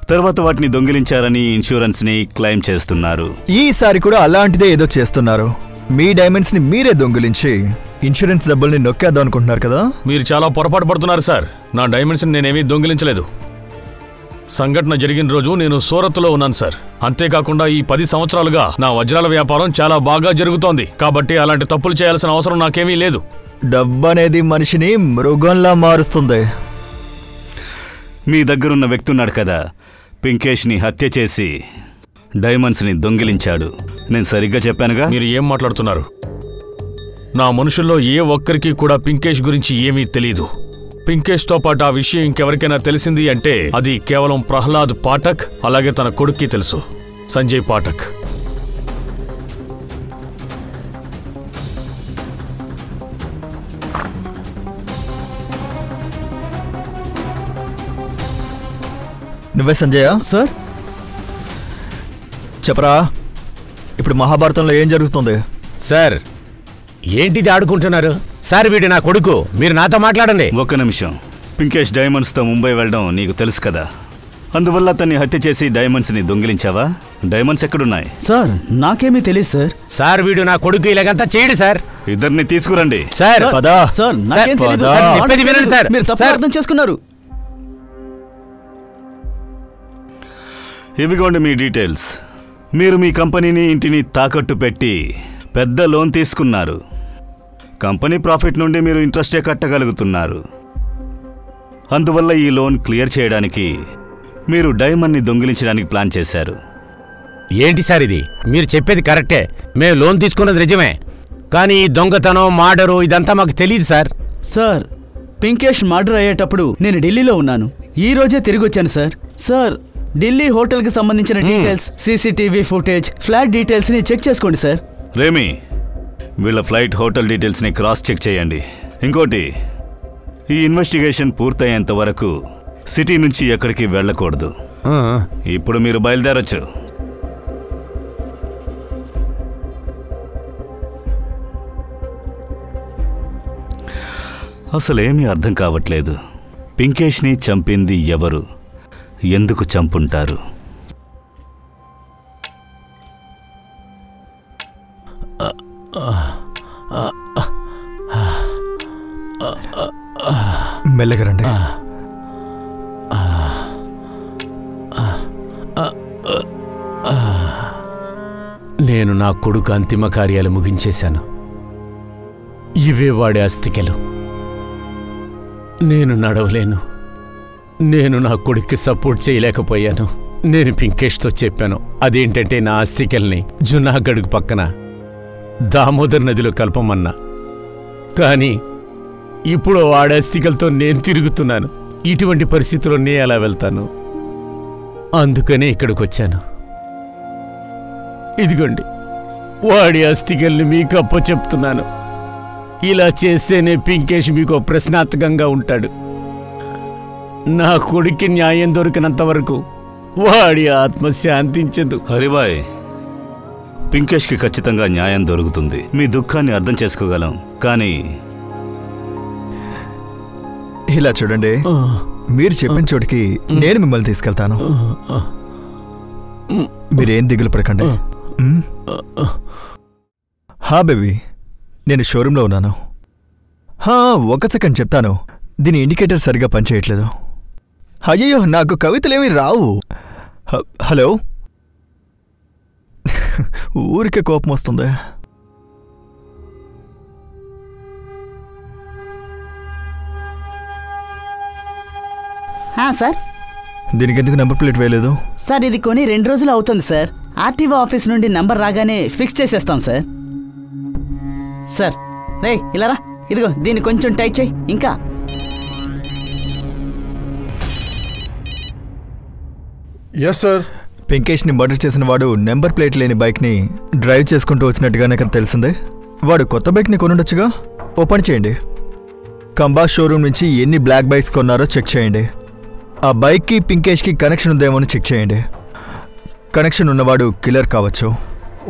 తర్వాత వాటిని దొంగిలించారని ఇన్సూరెన్స్ని క్లెయిమ్ చేస్తున్నారు. ఈసారి కూడా అలాంటిదే ఏదో చేస్తున్నారు. మీ డైమండ్స్ని మీరే దొంగిలించి ఇన్సూరెన్స్ డబ్బుల్ని నొక్కేద్దాం అనుకుంటున్నారు కదా. మీరు చాలా పొరపాటు పడుతున్నారు సార్. నా డైమండ్స్ని నేనేమీ దొంగిలించలేదు. సంఘటన జరిగిన రోజు నేను సూరత్లో ఉన్నాను సార్. అంతేకాకుండా ఈ 10 సంవత్సరాలుగా నా వజ్రాల వ్యాపారం చాలా బాగా జరుగుతోంది. కాబట్టి అలాంటి తప్పులు చేయాల్సిన అవసరం నాకేమీ లేదు. డబ్బు అనేది మనిషిని మృగంలా మారుస్తుంది. మీ దగ్గరున్న వ్యక్తి ఉన్నాడు కదా, పింకేష్ని హత్య చేసి డైమండ్స్ని దొంగిలించాడు. నేను సరిగ్గా చెప్పానుగా? మీరు ఏం మాట్లాడుతున్నారు? నా మనుషుల్లో ఏ ఒక్కరికి కూడా పింకేష్ గురించి ఏమీ తెలీదు. పింకేష్తో పాటు ఆ విషయం ఇంకెవరికైనా తెలిసింది అంటే అది కేవలం ప్రహ్లాద్ పాఠక్, అలాగే తన కొడుక్కి తెలుసు, సంజయ్ పాఠక్. నువ్వే సంజయ్? సార్, చెప్పరా, ఇప్పుడు మహాభారతంలో ఏం జరుగుతుంది? సార్ ఏంటిది ఆడుకుంటున్నారు? సార్ వీడు నా కొడుకు, మీరు నాతో మాట్లాడండి. ఒక్క నిమిషం. పింకేష్ డైమండ్స్తో ముంబై వెళ్ళడం నీకు తెలుసు కదా, అందువల్ల అతన్ని హత్య చేసి డైమండ్స్ని దొంగిలించావా? డైమండ్స్ ఎక్కడున్నాయి? సార్ నాకేమీ తెలియదు సార్. సార్ వీడు నా కొడుకు, ఇలాగంతా చేయడు సార్. ఇద్దరిని తీసుకురండి. సార్ పదా. సార్ నాకేం తెలీదు. సార్, చెప్పేది వినండి సార్. మీరు తప్పు సార్. అర్థం చేసుకున్నారు. ఇవిగోండి మీ డీటెయిల్స్. మీరు మీ కంపెనీని ఇంటిని తాకట్టు పెట్టి పెద్ద లోన్ తీసుకున్నారు. కంపెనీ ప్రాఫిట్ నుండి మీరు ఇంట్రెస్టే కట్టగలుగుతున్నారు. అందువల్ల ఈ లోన్ క్లియర్ చేయడానికి మీరు డైమండ్ని దొంగిలించడానికి ప్లాన్ చేశారు. ఏంటి సార్ ఇది? మీరు చెప్పేది కరెక్టే, మేము లోన్ తీసుకున్నది నిజమే, కానీ ఈ దొంగతనం మర్డరు ఇదంతా మాకు తెలియదు సార్. సార్ పింకేష్ మర్డర్ అయ్యేటప్పుడు నేను ఢిల్లీలో ఉన్నాను. ఈ రోజే తిరిగి వచ్చాను సార్. సార్ ఢిల్లీ హోటల్కి సంబంధించిన డీటెయిల్స్, సీసీటీవీ ఫుటేజ్, ఫ్లాట్ డీటెయిల్స్ని చెక్ చేసుకోండి సార్. రేమి, వీళ్ళ ఫ్లైట్, హోటల్ డీటెయిల్స్ని క్రాస్ చెక్ చేయండి. ఇంకోటి, ఈ ఇన్వెస్టిగేషన్ పూర్తయ్యేంత వరకు సిటీ నుంచి ఎక్కడికి వెళ్ళకూడదు. ఇప్పుడు మీరు బయలుదేరొచ్చు. అసలేమీ అర్థం కావట్లేదు. పింకేష్ని చంపింది ఎవరు? ఎందుకు చంపుంటారు? మెల్లగా రండి. నేను నా కొడుకు అంతిమ కార్యాలు ముగించేశాను. ఇవే వాడి అస్థికలు. నేను నడవలేను. నేను నా కొడుక్కి సపోర్ట్ చేయలేకపోయాను. నేను పింకేష్తో చెప్పాను, అదేంటంటే నా అస్థికల్ని జునాగఢ్ పక్కన దామోదర్ నదిలో కలపమన్నా. కానీ ఇప్పుడు వాడి అస్థికలతో నేను తిరుగుతున్నాను. ఇటువంటి పరిస్థితుల్లో నేను ఎలా వెళ్తాను? అందుకనే ఇక్కడికి వచ్చాను. ఇదిగోండి వాడి అస్థికల్ని మీకు అప్పచెప్తున్నాను. ఇలా చేస్తేనే పింకేష్ మీకు ప్రశ్నార్థకంగా ఉంటాడు. నా కొడుక్కి న్యాయం దొరికినంత వరకు వాడి ఆత్మ శాంతించదు. హరిబాయ్, పింకేష్కి ఖచ్చితంగా న్యాయం దొరుకుతుంది. మీ దుఃఖాన్ని అర్థం చేసుకోగలం, కానీ ఇలా చూడండి, మీరు చెప్పిన చోటికి నేను మిమ్మల్ని తీసుకెళ్తాను. మీరేం దిగులు పడకండి. హా బేబీ, నేను షోరూంలో ఉన్నాను. ఒక సెకండ్ చెప్తాను. దీని ఇండికేటర్ సరిగా పనిచేయట్లేదు. అయ్యో, నాకు కవితలేమీ రావు. హలో, ఊరికే కోపం వస్తుంది. సార్ దీనికి ఎందుకు నెంబర్ ప్లేట్ వేయలేదు? సార్ ఇది కొని 2 రోజులు అవుతుంది సార్. ఆర్టీఓ ఆఫీస్ నుండి నంబర్ రాగానే ఫిక్స్ చేసేస్తాం సార్. సార్ రే ఇలా రా, ఇదిగో దీన్ని కొంచెం టైట్ చేయి. ఇంకా ఎస్ సార్. పింకేష్ని మర్డర్ చేసిన వాడు నెంబర్ ప్లేట్ లేని బైక్ని డ్రైవ్ చేసుకుంటూ వచ్చినట్టుగానే కదా తెలిసిందే. వాడు కొత్త బైక్ని కొనుండొచ్చుగా. ఓ పని చేయండి, కంబా షోరూమ్ నుంచి ఎన్ని బ్లాక్ బైక్స్ కొన్నారో చెక్ చేయండి. ఆ బైక్కి పింకేష్కి కనెక్షన్ ఉందేమో అని చెక్ చేయండి. కనెక్షన్ ఉన్నవాడు కిల్లర్ కావచ్చు.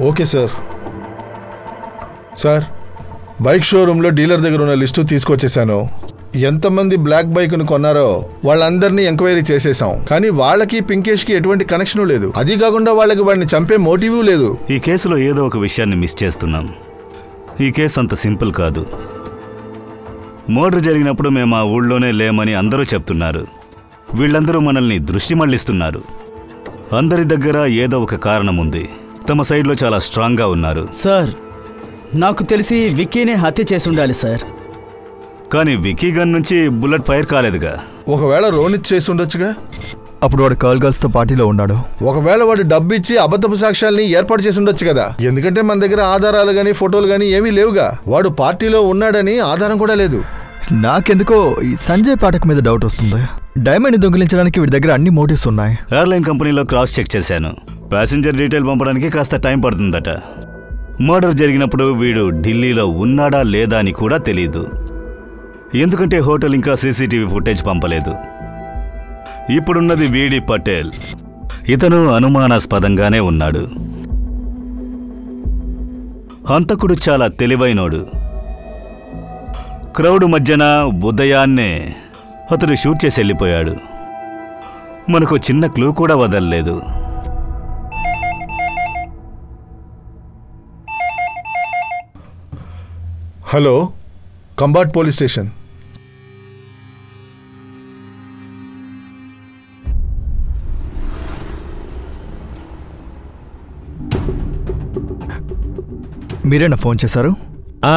Okay sir. సార్, బైక్ షోరూంలో డీలర్ దగ్గర ఉన్న లిస్టు తీసుకొచ్చేసాను. ఎంతమంది బ్లాక్ బైక్ను కొన్నారో వాళ్ళందరినీ ఎంక్వైరీ చేసేసాం. కానీ వాళ్ళకి పింకేష్కి ఎటువంటి కనెక్షను లేదు. అది కాకుండా వాళ్ళకి వాడిని చంపే మోటివ్ లేదు. ఈ కేసులో ఏదో ఒక విషయాన్ని మిస్ చేస్తున్నాం. ఈ కేసు అంత సింపుల్ కాదు. మర్డర్ జరిగినప్పుడు మేము ఆ ఊళ్ళోనే లేమని అందరూ చెప్తున్నారు. వీళ్ళందరూ మనల్ని దృష్టి మళ్లిస్తున్నారు. అందరి దగ్గర ఏదో ఒక కారణం ఉంది. తమ సైడ్లో చాలా స్ట్రాంగ్గా ఉన్నారు. సార్ నాకు తెలిసి విక్కీనే హత్య చేసి ఉండాలి సార్. కానీ విక్కీ గన్ నుంచి బుల్లెట్ ఫైర్ కాలేదుగా. ఒకవేళ రోనిత్ చేసి ఉండొచ్చుగా. అప్పుడు వాడు గర్ల్స్తో పార్టీలో ఉన్నాడు. ఒకవేళ వాడు డబ్బు ఇచ్చి అబద్ధపు సాక్ష్యాల్ని ఏర్పాటు చేసి ఉండొచ్చు కదా. ఎందుకంటే మన దగ్గర ఆధారాలు గానీ ఫోటోలు గానీ ఏమీ లేవుగా. వాడు పార్టీలో ఉన్నాడని ఆధారం కూడా లేదు. నాకెందుకో ఈ సంజయ్ పాఠక్ మీద డౌట్ వస్తుంది. డైమండ్ని దొంగిలించడానికి వీడి దగ్గర అన్ని మోటివ్స్ ఉన్నాయి. ఎయిర్లైన్ కంపెనీలో క్రాస్ చెక్ చేశాను. ప్యాసింజర్ డీటెయిల్ పంపడానికి కాస్త టైం పడుతుందట. మర్డర్ జరిగినప్పుడు వీడు ఢిల్లీలో ఉన్నాడా లేదా అని కూడా తెలీదు. ఎందుకంటే హోటల్ ఇంకా సీసీటీవీ ఫుటేజ్ పంపలేదు. ఇప్పుడున్నది వీడి పటేల్. ఇతను అనుమానాస్పదంగానే ఉన్నాడు. హంతకుడు చాలా తెలివైనోడు. క్రౌడ్ మధ్యన ఉదయాన్నే అతడు షూట్ చేసి వెళ్ళిపోయాడు. మనకు చిన్న క్లూ కూడా వదలలేదు. Hello, combat police station. మీరేనా ఫోన్ చేశారు?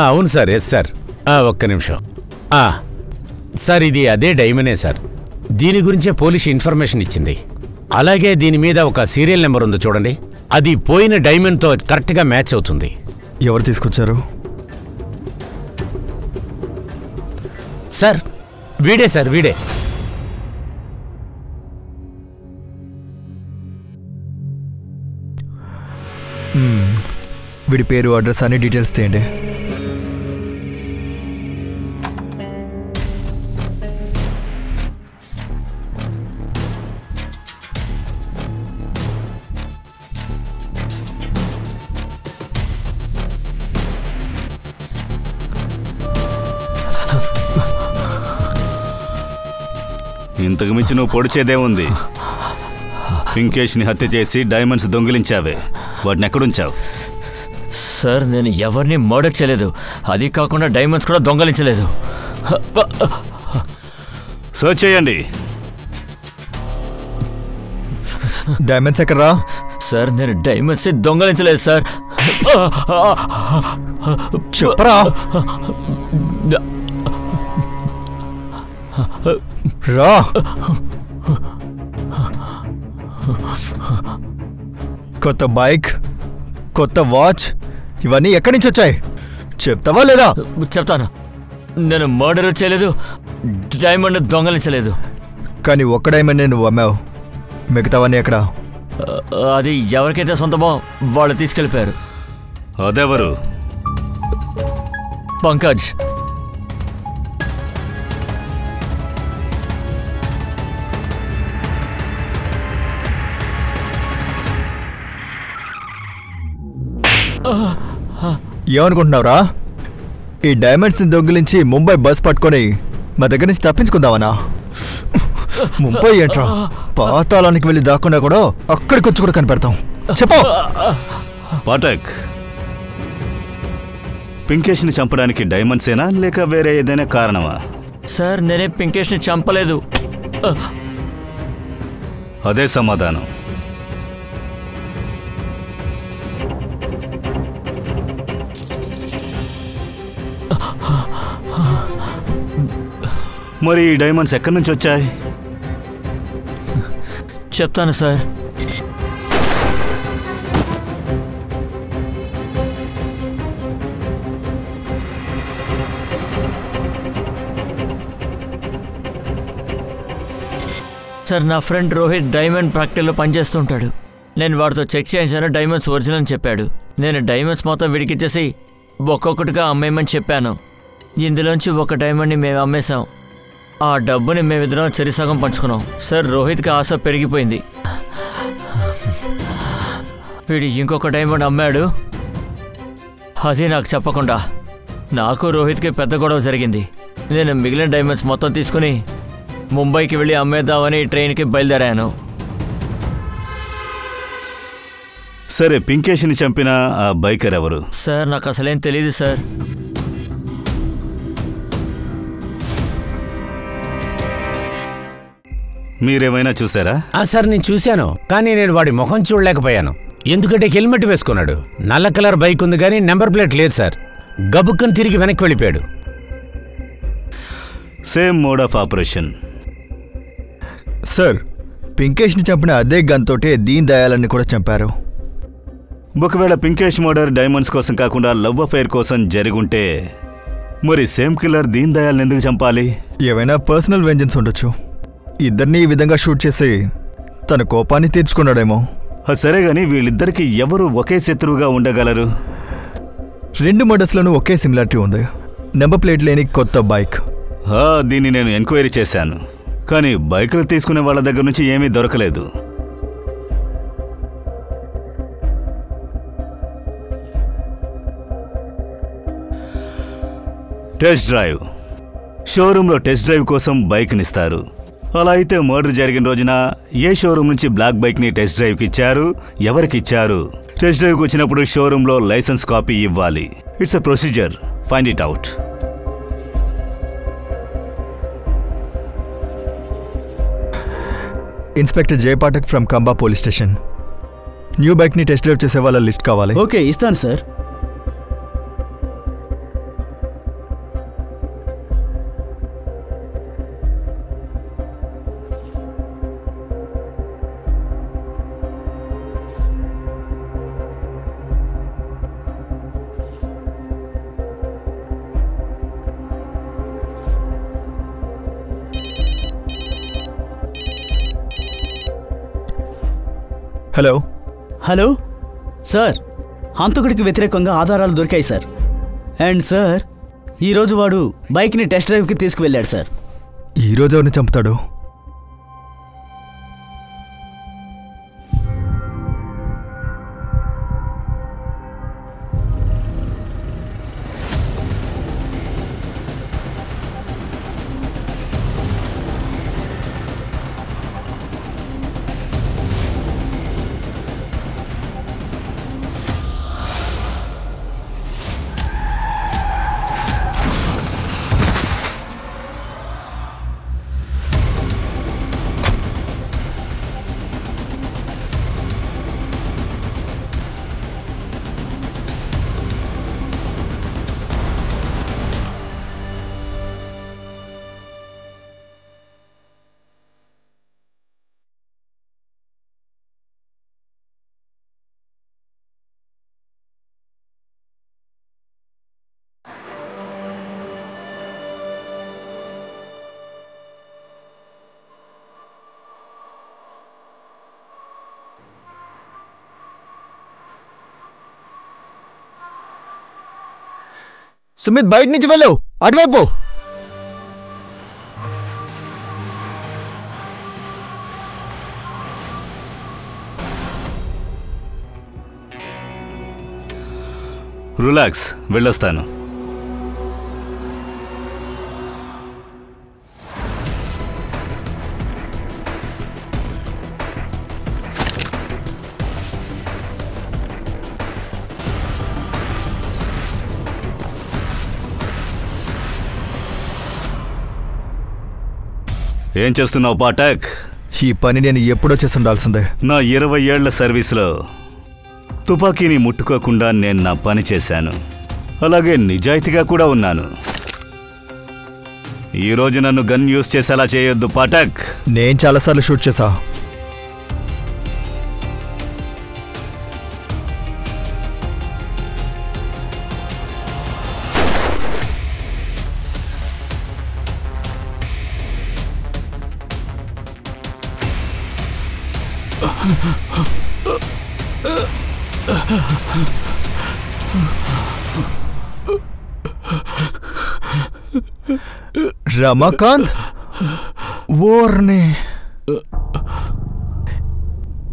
అవును సార్. Yes sir. ఒక్క నిమిషం. సార్, ఇది అదే డైమండే సార్. దీని గురించే పోలీస్ ఇన్ఫర్మేషన్ ఇచ్చింది. అలాగే దీని మీద ఒక సీరియల్ నెంబర్ ఉంది చూడండి, అది పోయిన డైమండ్తో కరెక్ట్గా మ్యాచ్ అవుతుంది. ఎవరు తీసుకొచ్చారు? సార్ వీడే సార్, వీడే. వీడి పేరు, అడ్రస్ అన్ని డీటెయిల్స్ తీయండి. ఇంతకు మించి నువ్వు పొడిచేదే ఉంది. పింకేష్ని హత్య చేసి డైమండ్స్ దొంగిలించావే, వాటిని ఎక్కడుంచావు? సార్, నేను ఎవరిని మర్డర్ చేయలేదు. అది కాకుండా డైమండ్స్ కూడా దొంగలించలేదు. సర్చ్ చేయండి. డైమండ్స్ ఎక్కడ్రా? సార్, నేను డైమండ్స్ దొంగలించలేదు సార్. చెప్పరా? రా. కొత్త బైక్, కొత్త వాచ్, ఇవన్నీ ఎక్కడి నుంచి వచ్చాయి? చెప్తావా లేదా? చెప్తాను. నేను మర్డర్ చేయలేదు, డైమండ్ దొంగలించలేదు. కానీ ఒక్క డైమండ్ నువ్వు అమ్మావు, మిగతావన్నీ ఎక్కడ? అది ఎవరికైతే సొంతమో వాళ్ళు తీసుకెళ్ళిపోయారు. అదెవరు? పంకజ్. ఏమనుకుంటున్నావురా? ఈ డైమండ్స్ని దొంగిలించి ముంబై బస్ పట్టుకొని మా దగ్గర నుంచి తప్పించుకుందామనా? ముంబై ఏంట్రా, పాతాళానికి వెళ్ళి దాక్కున్నా కూడా అక్కడికి వచ్చి కూడా కనిపెడతాం. చెప్పు. పాఠక్, పింకేష్ని చంపడానికి డైమండ్సేనా లేక వేరే ఏదైనా కారణమా? సార్, నేనే పింకేష్ని చంపలేదు. అదే సమాధానం. మరి ఈ డైమండ్స్ ఎక్కడి నుంచి వచ్చాయి? చెప్తాను సార్. సార్, నా ఫ్రెండ్ రోహిత్ డైమండ్ ఫ్యాక్టరీలో పనిచేస్తుంటాడు. నేను వాడితో చెక్ చేయించాను, డైమండ్స్ ఒరిజినల్ అని చెప్పాడు. నేను డైమండ్స్ మొత్తం విడికిచ్చేసి ఒక్కొక్కటిగా అమ్మేయమని చెప్పాను. ఇందులోంచి ఒక డైమండ్ని మేము అమ్మేశాం. ఆ డబ్బుని మేమిద్దరం చెరిసగం పంచుకున్నాం. సార్, రోహిత్కి ఆశ పెరిగిపోయింది. వీడు ఇంకొక డైమండ్ అమ్మాడు, అది నాకు చెప్పకుండా. నాకు రోహిత్కి పెద్ద గొడవ జరిగింది. నేను మిగిలిన డైమండ్స్ మొత్తం తీసుకుని ముంబైకి వెళ్ళి అమ్మేద్దామని ట్రైన్కి బయలుదేరాను. సరే, పింకేష్ని చంపిన ఆ బైకర్ ఎవరు? సార్, నాకు అసలేం తెలియదు సార్. మీరేమైనా చూసారా? సార్, నేను చూశాను, కానీ నేను వాడి ముఖం చూడలేకపోయాను. ఎందుకంటే హెల్మెట్ వేసుకున్నాడు. నల్ల కలర్ బైక్ ఉంది కానీ నెంబర్ ప్లేట్ లేదు సార్. గబుక్కని తిరిగి వెనక్కి వెళ్ళిపోయాడు. Same mode of operation. Sir, పింకేష్ని చంపిన అదే గన్ తోటే దీన్ దయాలని కూడా చంపారు. ఒకవేళ పింకేష్ మర్డర్ డైమండ్స్ కోసం కాకుండా లవ్ అఫైర్ కోసం జరుగుంటే మరి సేమ్ కిల్లర్ దీన్ దయాల్ని ఎందుకు చంపాలి? ఏమైనా పర్సనల్ వెంజెన్స్ ఉండొచ్చు. ఇద్దరిని ఈ విధంగా షూట్ చేసి తన కోపాన్ని తీర్చుకున్నాడేమో. సరే గాని వీళ్ళిద్దరికి ఎవరు ఒకే శత్రువుగా ఉండగలరు? రెండు మర్డర్స్లోనూ ఒకే సిమిలారిటీ ఉంది. నెంబర్ ప్లేట్ లేని కొత్త బైక్. దీన్ని నేను ఎంక్వైరీ చేశాను, కానీ బైకులు తీసుకునే వాళ్ళ దగ్గర నుంచి ఏమీ దొరకలేదు. Test drive. షోరూంలో టెస్ట్ డ్రైవ్ కోసం బైక్నిస్తారు. అలా అయితే మర్డర్ జరిగిన రోజున ఏ షోరూమ్ నుంచి బ్లాక్ బైక్ని టెస్ట్ డ్రైవ్కి ఇచ్చారు, ఎవరికి ఇచ్చారు? టెస్ట్ డ్రైవ్కి వచ్చినప్పుడు షోరూంలో లైసెన్స్ కాపీ ఇవ్వాలి. It's a procedure. Find it out. Inspector Jayapathak from Kamba police station. New బైక్ని టెస్ట్ డ్రైవ్ చేసే వాళ్ళ లిస్ట్ కావాలి. ఓకే, ఇస్తాను సార్. హలో హలో సార్, హంతకుడికి వ్యతిరేకంగా ఆధారాలు దొరికాయి సార్. అండ్ సార్, ఈరోజు వాడు బైక్ని టెస్ట్ డ్రైవ్కి తీసుకువెళ్ళాడు సార్. ఈరోజు ఎవరిని చంపుతాడు? సుమిత్, బయట నుంచి వెళ్ళు, అటువైపు. రిలాక్స్, వెళ్ళొస్తాను. ఏం చేస్తున్నావు పాఠక్? ఈ పని నేను ఎప్పుడో చేసి ఉండాల్సిందే. నా 20 ఏళ్ల సర్వీస్లో తుపాకీని ముట్టుకోకుండా నేను నా పని చేశాను. అలాగే నిజాయితీగా కూడా ఉన్నాను. ఈరోజు నన్ను గన్ యూజ్ చేసేలా చేయొద్దు పాఠక్. నేను చాలాసార్లు షూట్ చేశా. రమాకాంత్, ఓర్ని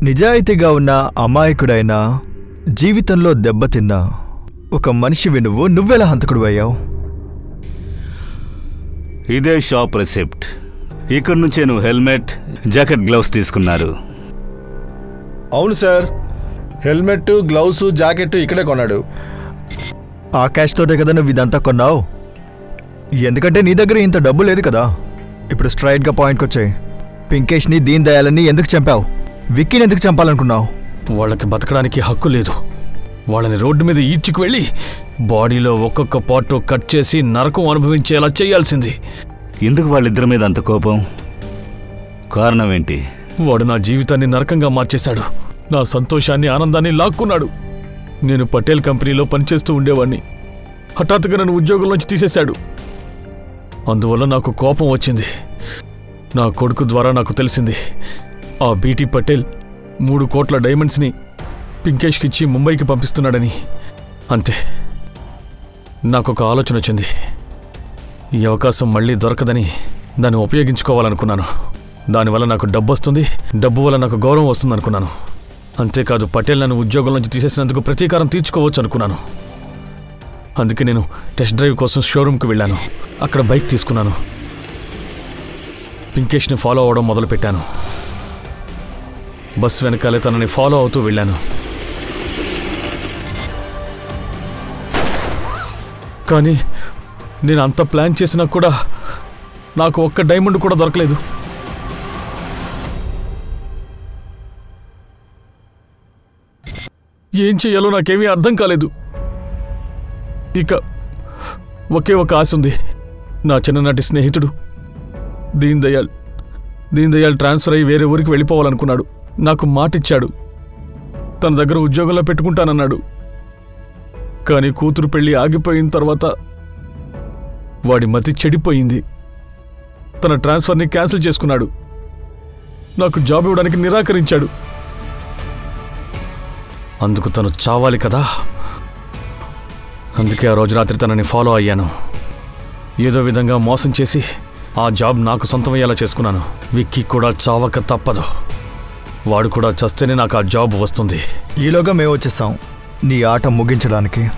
నిజాయితీగా ఉన్న అమాయకుడైన జీవితంలో దెబ్బతిన్న ఒక మనిషివి నువ్వెలా హంతకుడు అయ్యావు? ఇదే షాప్ రెసిప్ట్. ఇక్కడ నుంచే నువ్వు హెల్మెట్, జాకెట్, గ్లౌస్ తీసుకున్నారు. అవును సార్, హెల్మెట్, గ్లౌస్, జాకెట్ ఇక్కడే కొన్నాడు. ఆ క్యాష్ తోటే కదా నువ్వు ఇదంతా కొన్నావు? ఎందుకంటే నీ దగ్గర ఇంత డబ్బు లేదు కదా. ఇప్పుడు స్ట్రైట్గా పాయింట్కి వచ్చాయి. పింకేష్ని, దీన్ దయాలని ఎందుకు చంపావు? విక్కీని ఎందుకు చంపాలనుకున్నావు? వాళ్ళకి బతకడానికి హక్కు లేదు. వాళ్ళని రోడ్డు మీద ఈడ్చుకు వెళ్ళి బాడీలో ఒక్కొక్క పార్ట్ కట్ చేసి నరకం అనుభవించేలా చేయాల్సింది. ఎందుకు వాళ్ళిద్దరి మీద అంత కోపం? కారణం ఏంటి? వాడు నా జీవితాన్ని నరకంగా మార్చేశాడు. నా సంతోషాన్ని, ఆనందాన్ని లాక్కున్నాడు. నేను పటేల్ కంపెనీలో పనిచేస్తూ ఉండేవాడిని. హఠాత్తుగా నన్ను ఉద్యోగంలోంచి తీసేశాడు. అందువల్ల నాకు కోపం వచ్చింది. నా కొడుకు ద్వారా నాకు తెలిసింది, ఆ బీటీ పటేల్ 3 కోట్ల డైమండ్స్ని పింకేష్కిచ్చి ముంబైకి పంపిస్తున్నాడని. అంతే, నాకొక ఆలోచన వచ్చింది. ఈ అవకాశం మళ్ళీ దొరకదని దాన్ని ఉపయోగించుకోవాలనుకున్నాను. దానివల్ల నాకు డబ్బు వస్తుంది, డబ్బు వల్ల నాకు గౌరవం వస్తుంది అనుకున్నాను. అంతేకాదు, పటేల్ నన్ను ఉద్యోగం నుంచి తీసేసినందుకు ప్రతీకారం తీర్చుకోవచ్చు అనుకున్నాను. అందుకే నేను టెస్ట్ డ్రైవ్ కోసం షోరూమ్కి వెళ్ళాను. అక్కడ బైక్ తీసుకున్నాను. పింకేష్ని ఫాలో అవ్వడం మొదలుపెట్టాను. బస్ వెనకాలే తనని ఫాలో అవుతూ వెళ్ళాను. కానీ నేను అంత ప్లాన్ చేసినా కూడా నాకు ఒక్క డైమండ్ కూడా దొరకలేదు. ఏం చెయ్యాలో నాకేమీ అర్థం కాలేదు. ఇక ఒకే ఒక ఆశ ఉంది. నా చిన్ననాటి స్నేహితుడు దీన్ దయాళ్ ట్రాన్స్ఫర్ అయ్యి వేరే ఊరికి వెళ్ళిపోవాలనుకున్నాడు. నాకు మాటిచ్చాడు, తన దగ్గర ఉద్యోగంలో పెట్టుకుంటానన్నాడు. కానీ కూతురు పెళ్లి ఆగిపోయిన తర్వాత వాడి మతి చెడిపోయింది. తన ట్రాన్స్ఫర్ని క్యాన్సిల్ చేసుకున్నాడు. నాకు జాబ్ ఇవ్వడానికి నిరాకరించాడు. అందుకు తను చావాలి కదా. అందుకే ఆ రోజు రాత్రి తనని ఫాలో అయ్యాను. ఏదో విధంగా మోసం చేసి ఆ జాబ్ నాకు సొంతమయ్యేలా చేసుకున్నాను. విక్కీ కూడా చావక తప్పదు. వాడు కూడా చస్తేనే నాకు ఆ జాబ్ వస్తుంది. ఈలోగా మేము వచ్చేస్తాం నీ ఆట ముగించడానికి.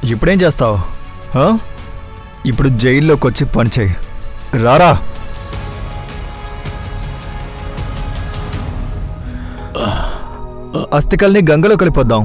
ఇప్పుడేం చేస్తావు? ఇప్పుడు జైల్లోకి వచ్చి పని చేయి. రారా. అస్థికల్ని గంగలో కలిపొద్దాం.